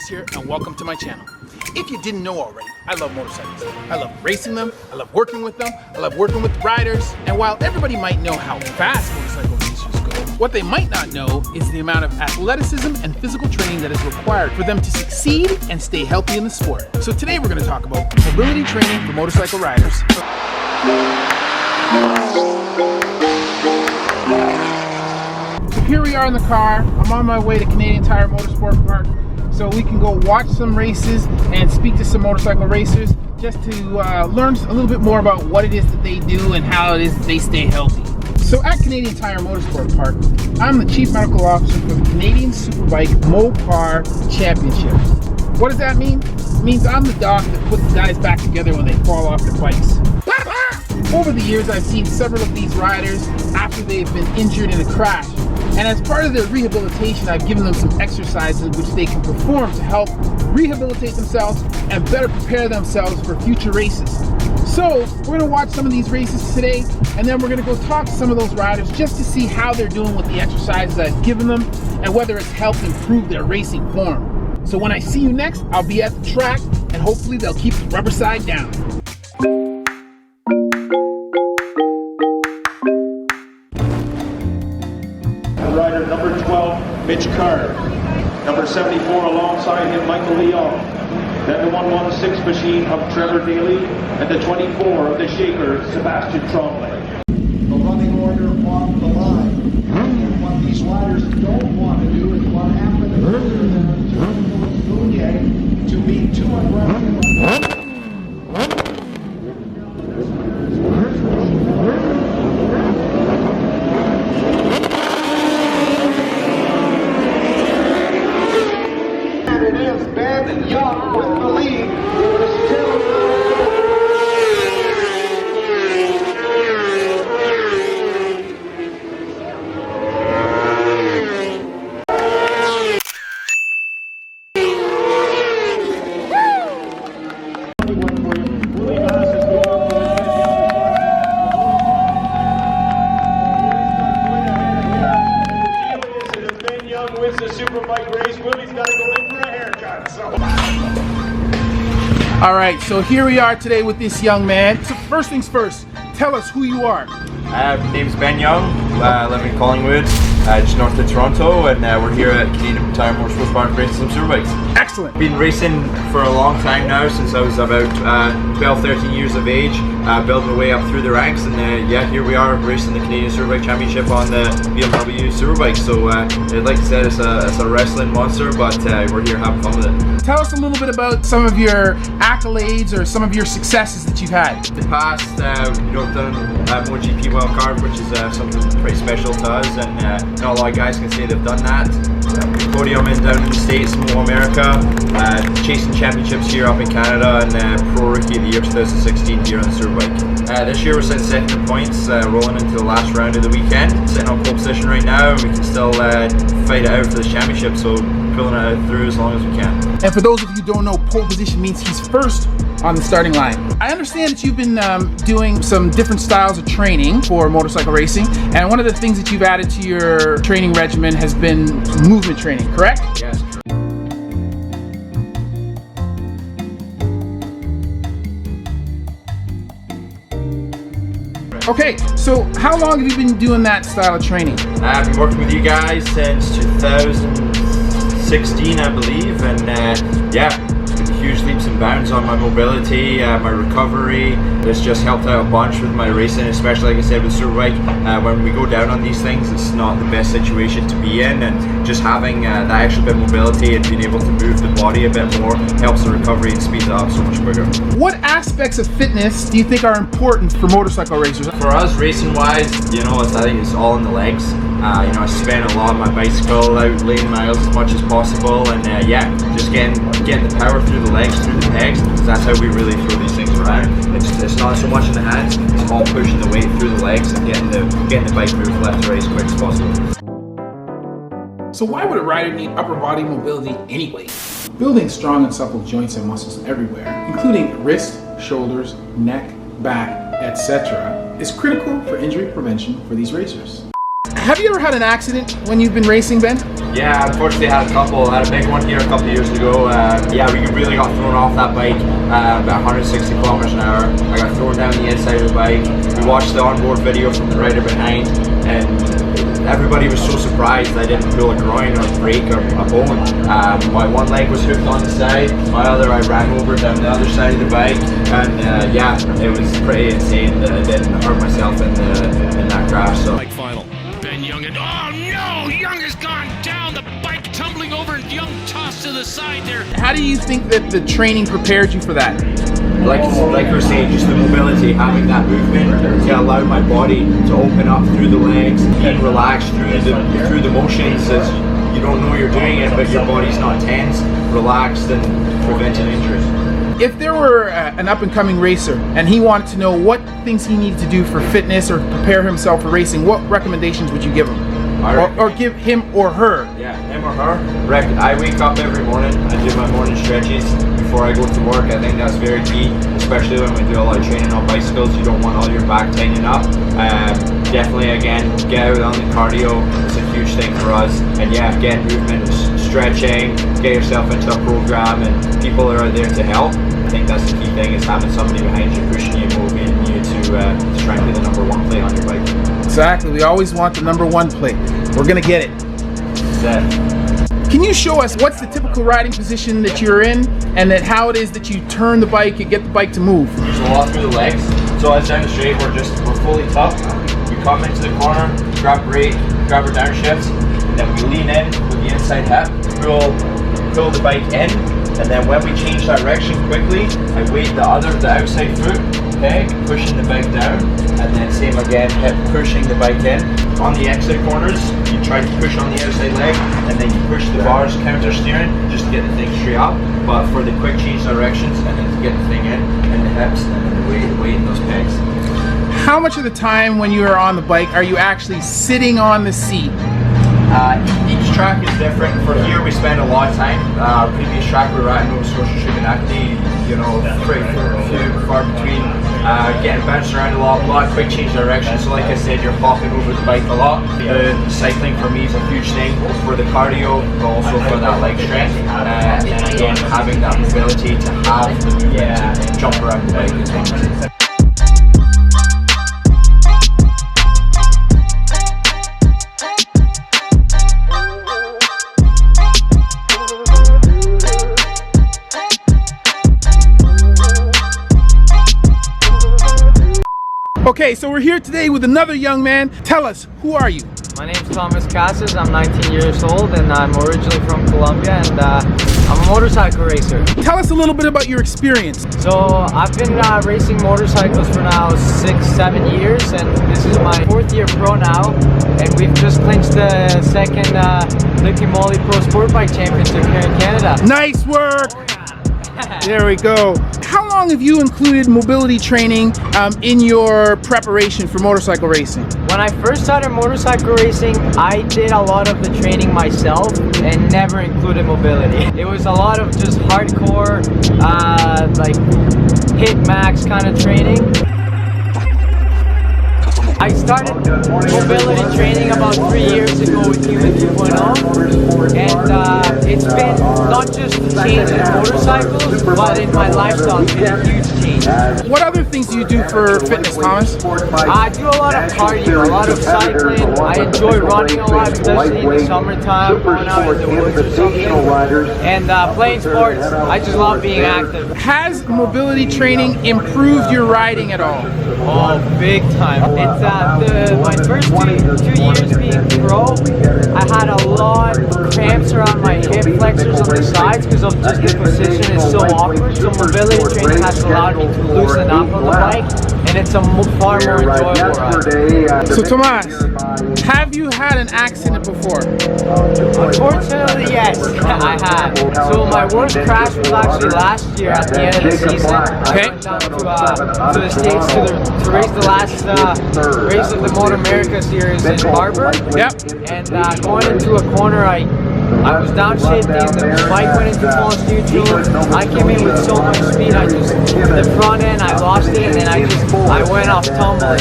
Tomas here, and welcome to my channel. If you didn't know already, I love motorcycles. I love racing them, I love working with them, I love working with riders. And while everybody might know how fast motorcycle racers go, what they might not know is the amount of athleticism and physical training that is required for them to succeed and stay healthy in the sport. So today we're going to talk about mobility training for motorcycle riders. So here we are in the car. I'm on my way to Canadian Tire Motorsport Park so we can go watch some races and speak to some motorcycle racers just to learn a little bit more about what it is that they do and how it is that they stay healthy. So at Canadian Tire Motorsport Park, I'm the Chief Medical Officer for the Canadian Superbike Mopar Championship. What does that mean? It means I'm the doc that puts the guys back together when they fall off their bikes. Over the years, I've seen several of these riders after they've been injured in a crash. And as part of their rehabilitation, I've given them some exercises which they can perform to help rehabilitate themselves and better prepare themselves for future races. So we're gonna watch some of these races today, and then we're gonna go talk to some of those riders just to see how they're doing with the exercises I've given them and whether it's helped improve their racing form. So when I see you next, I'll be at the track and hopefully they'll keep the rubber side down. Rider number 12, Mitch Carr. Number 74 alongside him, Michael Leon. Then the 116 machine of Trevor Daly, and the 24 of the Shaker, Sebastian Tremblay. The running order on the line. And what these riders don't want to do is what happened earlier to be too aggressive. Young with the lead. Ben Young wins the Superbike race. Willie's got to go in for a haircut. All right, so here we are today with this young man. So first things first, tell us who you are. My name's Ben Young, I live in Collingwood, just north of Toronto, and we're here at Canadian Tire Motorsport Park racing some superbikes. Excellent. Been racing for a long time now, since I was about 12, 13 years of age, building my way up through the ranks, and yeah, here we are racing the Canadian Superbike Championship on the BMW Superbike. So like I said, it's a wrestling monster, but we're here having fun with it. Tell us a little bit about some of your accolades or some of your successes that you've had. In the past, I've done MotoGP wild card, which is something pretty special to us, and not a lot of guys can say they've done that. Podium down in the States, in America, chasing championships here up in Canada, and Pro Rookie of the Year 2016 here on the Superbike. This year we're sitting second in points, rolling into the last round of the weekend, sitting on pole position right now, and we can still fight it out for the championship, so pulling it through as long as we can. And for those of you who don't know, pole position means he's first on the starting line. I understand that you've been doing some different styles of training for motorcycle racing, and one of the things that you've added to your training regimen has been movement training, correct? Yes. Okay, so how long have you been doing that style of training? I've been working with you guys since 2016, I believe, and yeah, huge leaps and bounds on my mobility, my recovery. It's just helped out a bunch with my racing, especially like I said with Superbike. When we go down on these things, it's not the best situation to be in, and just having that extra bit of mobility and being able to move the body a bit more helps the recovery and speeds it up so much quicker. What aspects of fitness do you think are important for motorcycle racers? For us, racing wise, I think it's all in the legs. I spend a lot of my bicycle out lane miles as much as possible, and yeah, just getting the power through the legs, through the pegs, because that's how we really throw these things around. It's not so much in the hands, it's all pushing the weight through the legs and getting the bike moved left to right as quick as possible. So why would a rider need upper body mobility anyway? Building strong and supple joints and muscles everywhere, including wrist, shoulders, neck, back, etc., is critical for injury prevention for these racers. Have you ever had an accident when you've been racing, Ben? Yeah, unfortunately I had a couple. I had a big one here a couple of years ago. Yeah, we really got thrown off that bike about 160 kilometers an hour. I got thrown down the inside of the bike. We watched the onboard video from the rider behind, and everybody was so surprised I didn't pull a groin or break a bone. My one leg was hooked on the side, my other I ran over down the other side of the bike, and yeah, it was pretty insane that I didn't hurt myself in that crash. So. Bike final. Ben Young and oh no! Young has gone down. The bike tumbling over and Young tossed to the side there. How do you think that the training prepared you for that? Like we're saying, just the mobility, having that movement to allow my body to open up through the legs, being relaxed through the motions as you don't know you're doing it, but your body's not tense, relaxed, and preventing injury. If there were an up-and-coming racer and he wanted to know what things he needed to do for fitness or prepare himself for racing, what recommendations would you give him? Or give him or her? Yeah, him or her. I wake up every morning, I do my morning stretches before I go to work. I think that's very key, especially when we do a lot of training on bicycles. You don't want all your back tightening up. Definitely, again, get out on the cardio. It's a huge thing for us. And yeah, get movement, stretching, get yourself into a program, and people are there to help. I think that's the key thing, is having somebody behind you, pushing you, motivating you to try and be the #1 plate on your bike. Exactly, we always want the #1 plate. We're gonna get it. Can you show us what's the typical riding position that you're in, and then how it is that you turn the bike and get the bike to move? So all through the legs. So as down the straight, we're fully tucked. We come into the corner, grab brake, grab our downshift, and then we lean in with the inside hip, pull the bike in, and then when we change direction quickly, I weight the outside foot, peg, pushing the bike down, and then same again, hip pushing the bike in. On the exit corners, you try to push on the outside leg, and then you push the bars, counter steering, just to get the thing straight up. But for the quick change directions, and then to get the thing in, and the hips, and then the weight in those pegs. How much of the time when you are on the bike are you actually sitting on the seat? Each track is different. For here, we spend a lot of time. Our previous track we were at Nova Scotia Shubenacadie, pretty few far between. Getting bounced around a lot of quick change direction. So like I said, you're popping over the bike a lot. The cycling for me is a huge thing for the cardio, but also for that leg strength. And again, having that mobility to have the jump around the bike as well. Okay, so we're here today with another young man. Tell us, who are you? My name's Tomas Casas. I'm 19 years old and I'm originally from Colombia, and I'm a motorcycle racer. Tell us a little bit about your experience. So I've been racing motorcycles for now 6-7 years, and this is my 4th year pro now, and we've just clinched the 2nd Licky Moly Pro Sport Bike Championship here in Canada. Nice work! There we go. How long have you included mobility training in your preparation for motorcycle racing? When I first started motorcycle racing, I did a lot of the training myself and never included mobility. It was a lot of just hardcore, like hit max kind of training. I started mobility training about 3 years ago with Human 2.0, and it's been not just a change in motorcycles, but in my lifestyle. It's been a huge change. What other things do you do for fitness, Thomas? I do a lot of cardio, a lot of cycling. I enjoy running a lot, especially in the summertime, going out in the woods or something. And playing sports. I just love being active. Has mobility training improved your riding at all? Oh, big time. It's my first two years being pro, I had a lot of cramps around my hip flexors on the sides because of just the position is so awkward. So mobility training has allowed me to loosen up on the bike, and it's a far more enjoyable ride. So Tomas, have you had an accident before? Unfortunately, yes, I have. So my worst crash was actually last year at the end of the season. Okay. I went down to the States to race the last race of the Motor America series in Barber. Yep. And going into a corner, I I was downshifting, the bike went into false neutral. I came in with so much speed, the front end, I lost it, and then I went off tumbling.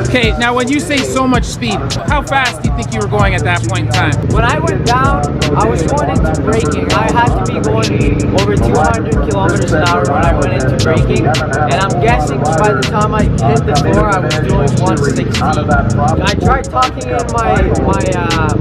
Okay, now when you say so much speed, how fast do you think you were going at that point in time? When I went down, I was going into braking. I had to be going over 200 kilometers an hour when I went into braking, and I'm guessing by the time I hit the floor, I was doing 160. I tried tucking in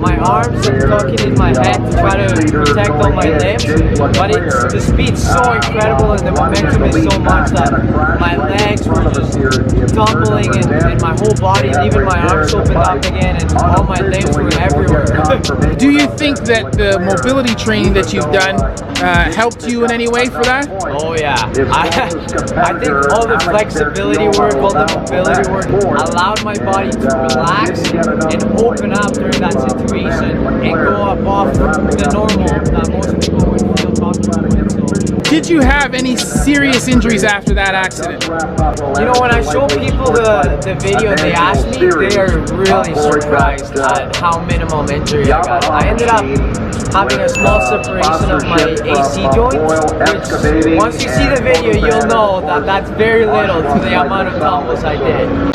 my arms and tucking in my head to try to protect all my limbs, but the speed's so incredible and the momentum is so much that my legs were just tumbling and my whole body, and even my arms opened up again, and all my limbs were everywhere. Do you think that the mobility training that you've done helped you in any way for that? Oh yeah, I think all the flexibility work, all the mobility work allowed my body to relax and open up during that situation and go above the normal that most people would feel comfortable with. Did you have any serious injuries after that accident? You know, when I show people the video, they ask me, they are really surprised at how minimal injury I got. I ended up having a small separation of my AC joint, which once you see the video, you'll know that that's very little to the amount of tumbles I did.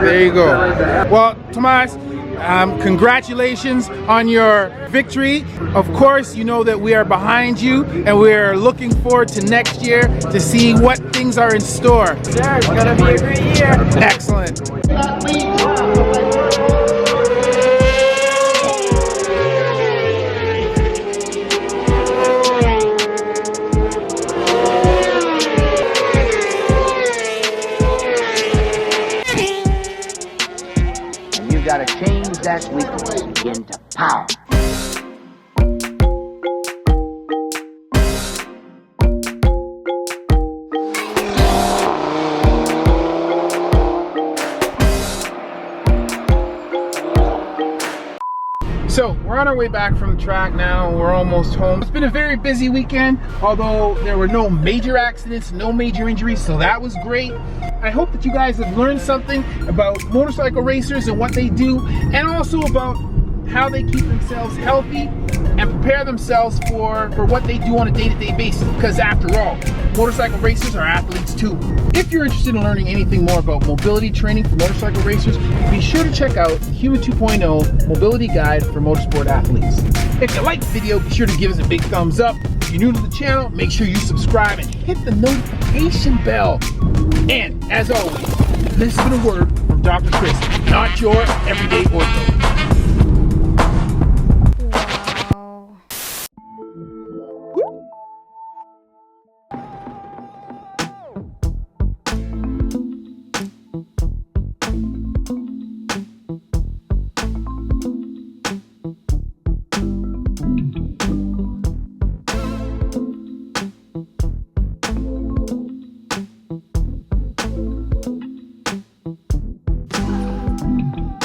There you go. Well, Tomas, congratulations on your victory. Of course, you know that we are behind you and we're looking forward to next year to see what things are in store. Sure, it's gonna be a great year. Excellent. You've got to change that weakness into power. So we're on our way back from the track now. We're almost home. It's been a very busy weekend, although there were no major accidents, no major injuries, so that was great. I hope that you guys have learned something about motorcycle racers and what they do, and also about how they keep themselves healthy and prepare themselves for what they do on a day-to-day basis, because after all, motorcycle racers are athletes too. If you're interested in learning anything more about mobility training for motorcycle racers, be sure to check out the Human 2.0 Mobility Guide for Motorsport Athletes. If you liked the video, be sure to give us a big thumbs up. If you're new to the channel, make sure you subscribe and hit the notification bell. And as always, this has been a word from Dr. Chris, not your everyday ortho.